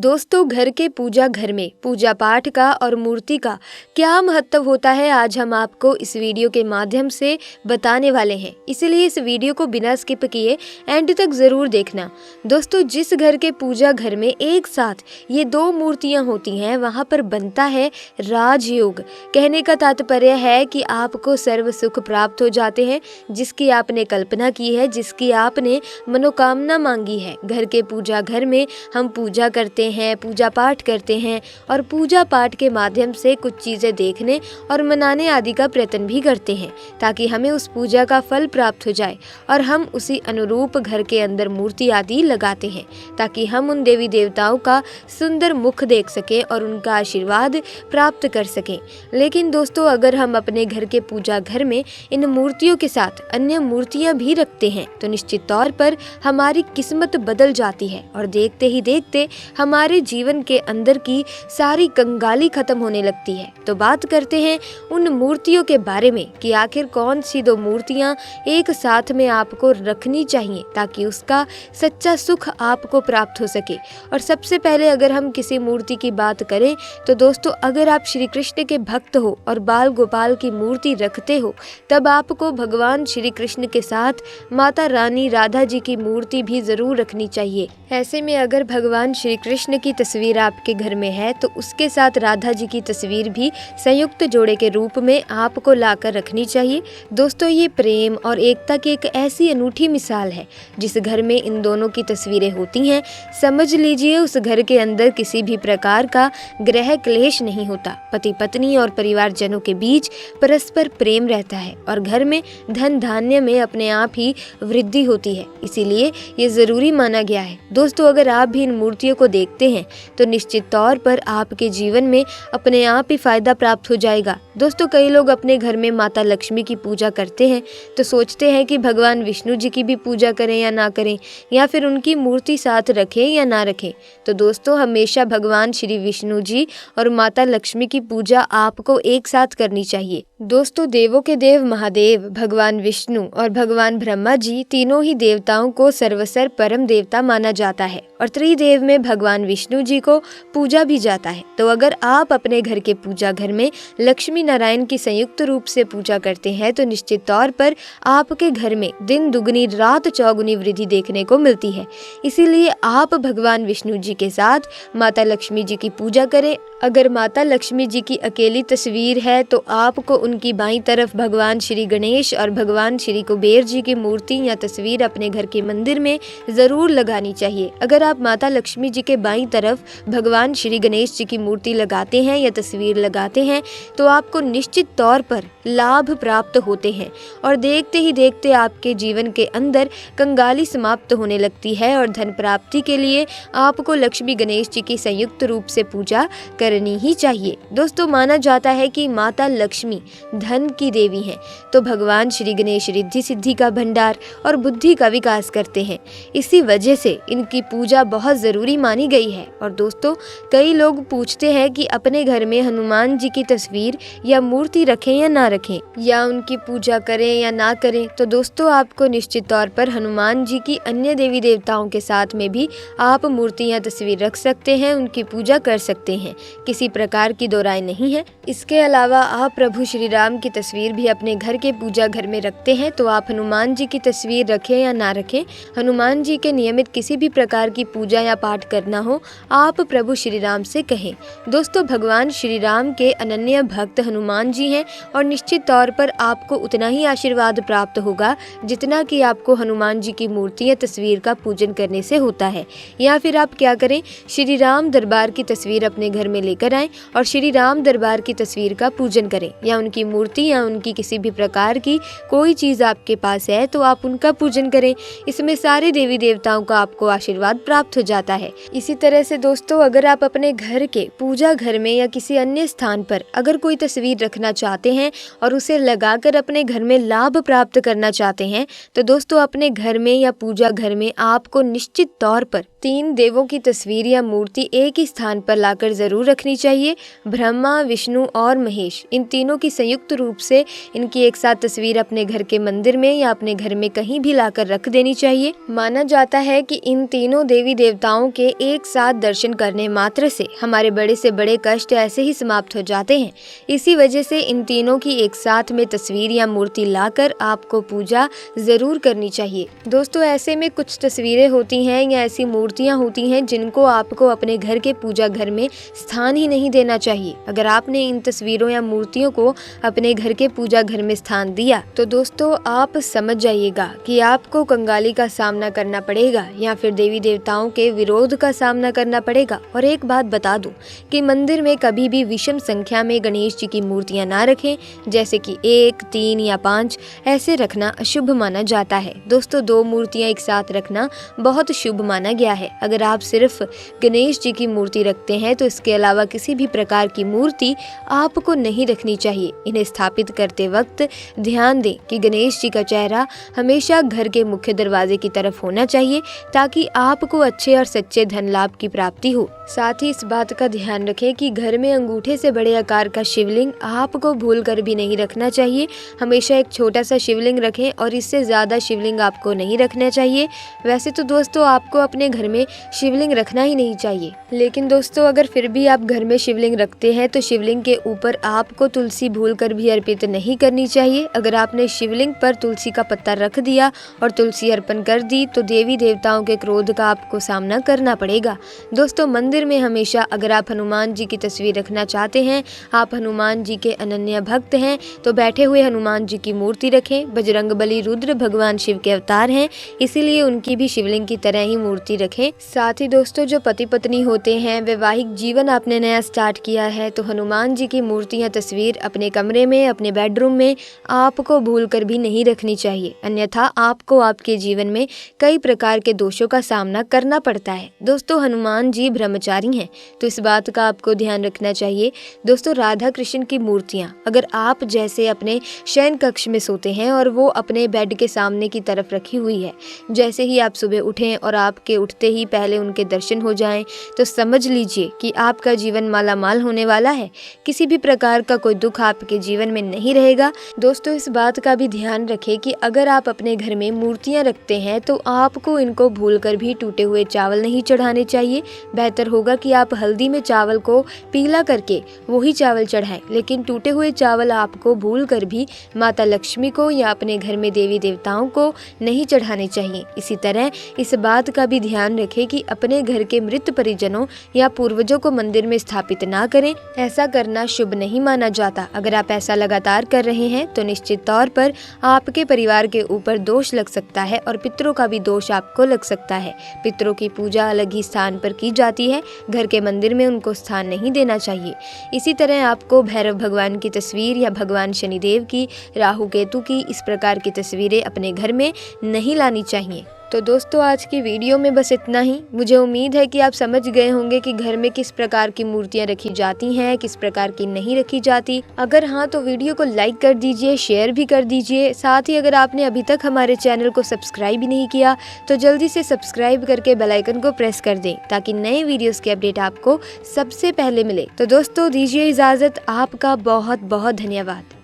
दोस्तों, घर के पूजा घर में पूजा पाठ का और मूर्ति का क्या महत्व होता है, आज हम आपको इस वीडियो के माध्यम से बताने वाले हैं। इसलिए इस वीडियो को बिना स्किप किए एंड तक ज़रूर देखना। दोस्तों, जिस घर के पूजा घर में एक साथ ये दो मूर्तियां होती हैं, वहां पर बनता है राजयोग। कहने का तात्पर्य है कि आपको सर्व सुख प्राप्त हो जाते हैं, जिसकी आपने कल्पना की है, जिसकी आपने मनोकामना मांगी है। घर के पूजा घर में हम पूजा करते हैं, पूजा पाठ करते हैं और पूजा पाठ के माध्यम से कुछ चीज़ें देखने और मनाने आदि का प्रयत्न भी करते हैं, ताकि हमें उस पूजा का फल प्राप्त हो जाए और हम उसी अनुरूप घर के अंदर मूर्ति आदि लगाते हैं, ताकि हम उन देवी देवताओं का सुंदर मुख देख सकें और उनका आशीर्वाद प्राप्त कर सकें। लेकिन दोस्तों, अगर हम अपने घर के पूजा घर में इन मूर्तियों के साथ अन्य मूर्तियां भी रखते हैं, तो निश्चित तौर पर हमारी किस्मत बदल जाती है और देखते ही देखते हमारे जीवन के अंदर की सारी कंगाली खत्म होने लगती है। तो बात करते हैं उन मूर्तियों के बारे में कि आखिर कौन सी दो मूर्तियां एक साथ में आपको रखनी चाहिए, ताकि उसका सच्चा सुख आपको प्राप्त हो सके। और सबसे पहले अगर हम किसी मूर्ति की बात करें, तो दोस्तों, अगर आप श्री कृष्ण के भक्त हो और बाल गोपाल की मूर्ति रखते हो, तब आपको भगवान श्री कृष्ण के साथ माता रानी राधा जी की मूर्ति भी जरूर रखनी चाहिए। ऐसे में अगर भगवान श्री कृष्ण की तस्वीर आपके घर में है, तो उसके साथ राधा जी की तस्वीर भी संयुक्त जोड़े के रूप में आपको लाकर रखनी चाहिए। दोस्तों, ये प्रेम और एकता की एक ऐसी अनूठी मिसाल है। जिस घर में इन दोनों की तस्वीरें होती हैं, समझ लीजिए उस घर के अंदर किसी भी प्रकार का ग्रह क्लेश नहीं होता। पति पत्नी और परिवारजनों के बीच परस्पर प्रेम रहता है और घर में धन धान्य में अपने आप ही वृद्धि होती है। इसीलिए ये जरूरी माना गया है। दोस्तों, अगर आप भी इन मूर्तियों को देखते हैं, तो निश्चित तौर पर आपके जीवन में अपने आप ही फायदा प्राप्त हो जाएगा। दोस्तों, कई लोग अपने घर में माता लक्ष्मी की पूजा करते हैं, तो सोचते हैं कि भगवान विष्णु जी की भी पूजा करें या ना करें, या फिर उनकी मूर्ति साथ रखें या ना रखें। तो दोस्तों, हमेशा भगवान श्री विष्णु जी और माता लक्ष्मी की पूजा आपको एक साथ करनी चाहिए। दोस्तों, देवों के देव महादेव भगवान विष्णु और भगवान ब्रह्मा जी तीनों ही देवताओं को सर्वसर परम देवता माना जाता है और त्रिदेव में भगवान विष्णु जी को पूजा भी जाता है। तो अगर आप अपने घर के पूजा घर में लक्ष्मी नारायण की संयुक्त रूप से पूजा करते हैं, तो निश्चित तौर पर आपके घर में दिन दुगनी रात चौगुनी वृद्धि देखने को मिलती है। इसीलिए आप भगवान विष्णु जी के साथ माता लक्ष्मी जी की पूजा करें। अगर माता लक्ष्मी जी की अकेली तस्वीर है, तो आपको उनकी बाईं तरफ भगवान श्री गणेश और भगवान श्री कुबेर जी की मूर्ति या तस्वीर अपने घर के मंदिर में जरूर लगानी चाहिए। अगर आप माता लक्ष्मी जी के बाईं तरफ भगवान श्री गणेश जी की मूर्ति लगाते हैं या तस्वीर लगाते हैं, तो आपको निश्चित तौर पर लाभ प्राप्त होते हैं और देखते ही देखते आपके जीवन के अंदर कंगाली समाप्त होने लगती है और धन प्राप्ति के लिए आपको लक्ष्मी गणेश जी की संयुक्त रूप से पूजा करनी ही चाहिए। दोस्तों, माना जाता है कि माता लक्ष्मी धन की देवी हैं, तो भगवान श्री गणेश रिद्धि सिद्धि का भंडार और बुद्धि का विकास करते हैं। इसी वजह से इनकी पूजा बहुत ज़रूरी मानी गई है। और दोस्तों, कई लोग पूछते हैं कि अपने घर में हनुमान जी की तस्वीर या मूर्ति रखें या ना रखें, या उनकी पूजा करें या ना करें। तो दोस्तों, आपको निश्चित तौर पर हनुमान जी की अन्य देवी देवताओं के साथ में भी आप मूर्ति या तस्वीर रख सकते हैं, उनकी पूजा कर सकते हैं, किसी प्रकार की दो राय नहीं है। इसके अलावा आप प्रभु श्री राम की तस्वीर भी अपने घर के पूजा घर में रखते हैं, तो आप हनुमान जी की तस्वीर रखें या ना रखें, हनुमान जी के नियमित किसी भी प्रकार की पूजा या पाठ करना हो, आप प्रभु श्री राम से कहें। दोस्तों, भगवान श्री राम के अनन्य भक्त हनुमान जी हैं और निश्चित तौर पर आपको उतना ही आशीर्वाद प्राप्त होगा जितना कि आपको हनुमान जी की मूर्ति या तस्वीर का पूजन करने से होता है। या फिर आप क्या करें, श्री राम दरबार की तस्वीर अपने घर में लेकर आएं और श्री राम दरबार की तस्वीर का पूजन करें, या उनकी मूर्ति या उनकी किसी भी प्रकार की कोई चीज़ आपके पास है तो आप उनका पूजन करें। इसमें सारे देवी देवताओं का आपको आशीर्वाद प्राप्त हो जाता है। इसी तरह से दोस्तों, अगर आप अपने घर के पूजा घर में या किसी अन्य स्थान पर अगर कोई तस्वीर रखना चाहते हैं और उसे लगाकर अपने घर में लाभ प्राप्त करना चाहते हैं, तो दोस्तों, अपने घर में या पूजा घर में आपको निश्चित तौर पर 3 देवों की तस्वीर या मूर्ति एक ही स्थान पर लाकर जरूर रखनी चाहिए। ब्रह्मा, विष्णु और महेश, इन तीनों की संयुक्त रूप से इनकी एक साथ तस्वीर अपने घर के मंदिर में या अपने घर में कहीं भी लाकर रख देनी चाहिए। माना जाता है कि इन तीनों देवी देवताओं के एक साथ दर्शन करने मात्र से हमारे बड़े से बड़े कष्ट ऐसे ही समाप्त हो जाते हैं। इसी वजह से इन तीनों की एक साथ में तस्वीर या मूर्ति लाकर आपको पूजा जरूर करनी चाहिए। दोस्तों, ऐसे में कुछ तस्वीरें होती हैं या ऐसी मूर्तियां होती हैं जिनको आपको अपने घर के पूजा घर में स्थान ही नहीं देना चाहिए। अगर आपने इन तस्वीरों या मूर्तियों को अपने घर के पूजा घर में स्थान दिया तो दोस्तों आप समझ जाइएगा कि आपको कंगाली का सामना करना पड़ेगा या फिर देवी देवताओं के विरोध का सामना करना पड़ेगा। और एक बात बता दूं कि मंदिर में कभी भी विषम संख्या में गणेश जी की मूर्तियां ना रखें, जैसे कि 1, 3 या 5 ऐसे रखना अशुभ माना जाता है। दोस्तों, 2 मूर्तियां एक साथ रखना बहुत शुभ माना गया है। अगर आप सिर्फ गणेश जी की मूर्ति रखते हैं तो इसके अलावा किसी भी प्रकार की मूर्ति आपको नहीं रखनी चाहिए। इन्हें स्थापित करते वक्त ध्यान दें कि गणेश जी का चेहरा हमेशा घर के मुख्य दरवाजे की तरफ होना चाहिए ताकि आपको अच्छे और सच्चे धन लाभ की प्राप्ति हो। साथ ही इस बात का ध्यान रखें कि घर में अंगूठे से बड़े आकार का शिवलिंग आपको भूलकर भी नहीं रखना चाहिए। हमेशा एक छोटा सा शिवलिंग रखें और इससे ज्यादा शिवलिंग आपको नहीं रखना चाहिए। वैसे तो दोस्तों आपको अपने घर में शिवलिंग रखना ही नहीं चाहिए, लेकिन दोस्तों अगर फिर भी आप घर में शिवलिंग रखते हैं तो शिवलिंग के ऊपर आपको तुलसी भूलकर भी अर्पित नहीं करनी चाहिए। अगर आपने शिवलिंग पर तुलसी का पत्ता रख दिया और तुलसी अर्पण कर दी तो देवी देवताओं के क्रोध का आपको सामना करना पड़ेगा। दोस्तों, मंदिर में हमेशा अगर आप हनुमान जी की तस्वीर रखना चाहते हैं, आप हनुमान जी के अनन्य भक्त हैं, तो बैठे हुए हनुमान जी की मूर्ति रखें। बजरंगबली रुद्र भगवान शिव के अवतार हैं, इसीलिए उनकी भी शिवलिंग की तरह ही मूर्ति रखें। साथ ही दोस्तों, जो पति पत्नी होते हैं, वैवाहिक जीवन आपने नया स्टार्ट किया है, तो हनुमान जी की मूर्ति या तस्वीर अपने कमरे में, अपने बेडरूम में आपको भूलकर भी नहीं रखनी चाहिए, अन्यथा आपको आपके जीवन में कई प्रकार के दोषों का सामना करना पड़ता है। दोस्तों, हनुमान जी ब्रह्मचारी हैं, तो इस बात का आपको ध्यान रखना चाहिए। दोस्तों, राधा कृष्ण की मूर्तियां अगर आप जैसे अपने शयन कक्ष में सोते हैं और वो अपने बेड के सामने की तरफ रखी हुई है, जैसे ही आप सुबह उठें और आपके उठते ही पहले उनके दर्शन हो जाएं, तो समझ लीजिए कि आपका जीवन माला माल होने वाला है। किसी भी प्रकार का कोई दुख आपके जीवन में नहीं रहेगा। दोस्तों, इस बात का भी ध्यान रखें कि अगर आप अपने घर में मूर्तियां रखते हैं तो आपको इनको भूलकर भी टूटे हुए चावल नहीं चढ़ाने चाहिए। बेहतर होगा कि आप हल्दी में चावल को पीला करके वही चावल चढ़ाएं, लेकिन टूटे हुए चावल आपको भूलकर भी माता लक्ष्मी को या अपने घर में देवी देवताओं को नहीं चढ़ाने चाहिए। इसी तरह इस बात का भी ध्यान रखें कि अपने घर के मृत परिजनों या पूर्वजों को मंदिर में स्थापित ना करें। ऐसा करना शुभ नहीं माना जाता। अगर आप ऐसा लगातार कर रहे हैं तो निश्चित तौर पर आपके परिवार के ऊपर दोष लग सकता है और पितरों का भी दोष आपको लग सकता है। पितरों की पूजा अलग ही स्थान पर की जाती है, घर के मंदिर में उनको स्थान नहीं देना चाहिए। इसी तरह आपको भैरव भगवान की तस्वीर या भगवान शनिदेव की, राहु केतु की, इस प्रकार की तस्वीरें अपने घर में नहीं लानी चाहिए। तो दोस्तों, आज की वीडियो में बस इतना ही। मुझे उम्मीद है कि आप समझ गए होंगे कि घर में किस प्रकार की मूर्तियां रखी जाती हैं, किस प्रकार की नहीं रखी जाती। अगर हाँ तो वीडियो को लाइक कर दीजिए, शेयर भी कर दीजिए। साथ ही अगर आपने अभी तक हमारे चैनल को सब्सक्राइब भी नहीं किया तो जल्दी से सब्सक्राइब करके बेल आइकन को प्रेस कर दें ताकि नए वीडियोस की अपडेट आपको सबसे पहले मिले। तो दोस्तों, दीजिए इजाजत। आपका बहुत बहुत धन्यवाद।